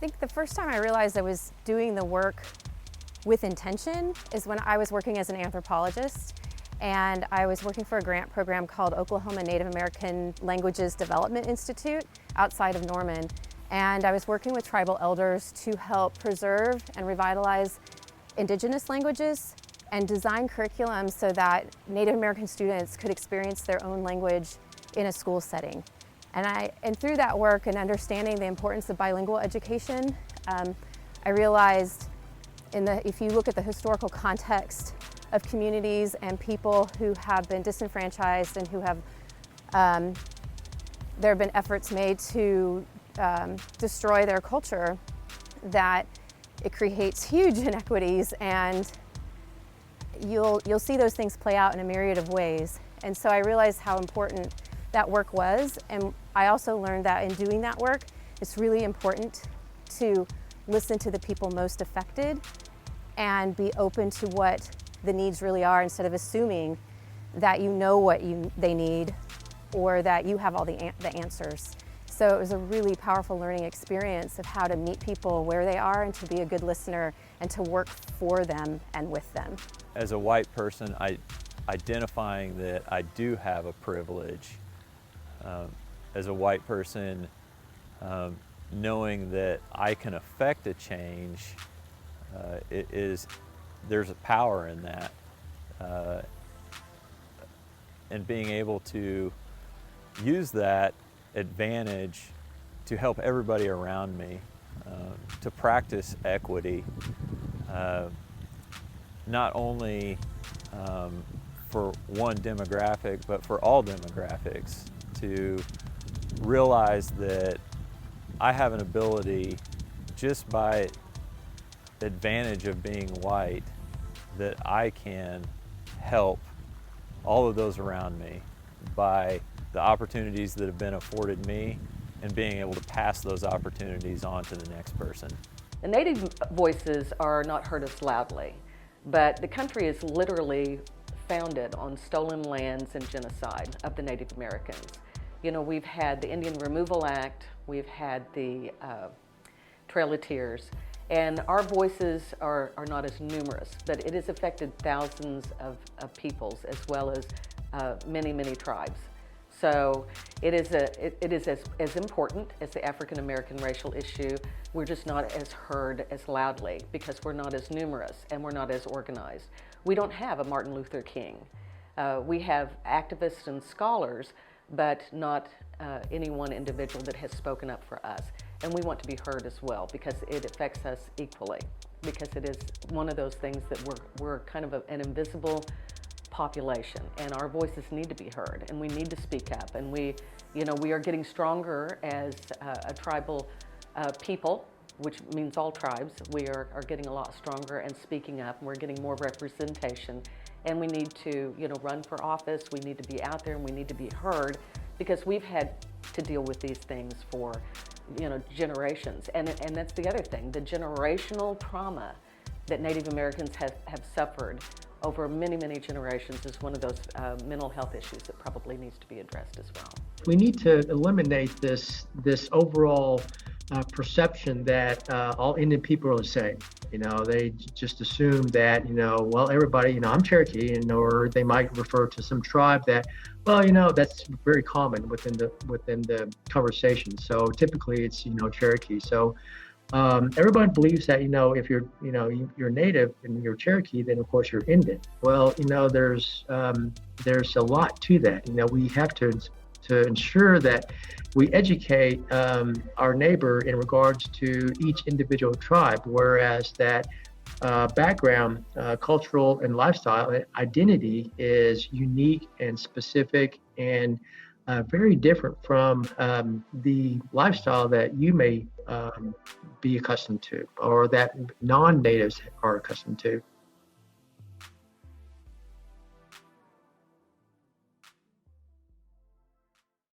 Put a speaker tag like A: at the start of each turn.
A: think the first time I realized I was doing the work with intention is when I was working as an anthropologist, and I was working for a grant program called Oklahoma Native American Languages Development Institute outside of Norman. And I was working with tribal elders to help preserve and revitalize indigenous languages and design curriculum so that Native American students could experience their own language in a school setting. And through that work and understanding the importance of bilingual education, I realized if you look at the historical context of communities and people who have been disenfranchised and who have, there have been efforts made to destroy their culture, that it creates huge inequities, and you'll see those things play out in a myriad of ways. And so I realized how important that work was, and I also learned that in doing that work, it's really important to listen to the people most affected and be open to what the needs really are, instead of assuming that you know what they need or that you have all the answers. So it was a really powerful learning experience of how to meet people where they are and to be a good listener and to work for them and with them.
B: As a white person, identifying that I do have a privilege. As a white person, knowing that I can affect a change, there's a power in that. And being able to use that advantage to help everybody around me, to practice equity, not only for one demographic, but for all demographics, to realize that I have an ability, just by advantage of being white, that I can help all of those around me by the opportunities that have been afforded me and being able to pass those opportunities on to the next person.
C: The Native voices are not heard as loudly, but the country is literally founded on stolen lands and genocide of the Native Americans. You know, we've had the Indian Removal Act, we've had the Trail of Tears, and our voices are not as numerous, but it has affected thousands of peoples, as well as many, many tribes. So it is as important as the African American racial issue. We're just not as heard as loudly because we're not as numerous and we're not as organized. We don't have a Martin Luther King. We have activists and scholars, but not any one individual that has spoken up for us. And we want to be heard as well, because it affects us equally, because it is one of those things that we're kind of an invisible population, and our voices need to be heard, and we need to speak up. And we are getting stronger as a tribal people, which means all tribes. We are getting a lot stronger and speaking up, and we're getting more representation. And we need to, run for office. We need to be out there, and we need to be heard, because we've had to deal with these things for, generations. And that's the other thing, the generational trauma that Native Americans have suffered over many, many generations is one of those mental health issues that probably needs to be addressed as well.
D: We need to eliminate this overall perception that all Indian people are the same. They just assume that, well, everybody, I'm Cherokee, or they might refer to some tribe that, well, that's very common within the conversation. So typically it's, Cherokee. So everyone believes that, if you're Native and you're Cherokee, then of course you're Indian. Well, there's a lot to that. We have to ensure that we educate our neighbor in regards to each individual tribe, whereas that background, cultural and lifestyle identity is unique and specific and very different from the lifestyle that you may be accustomed to, or that non-natives are accustomed to.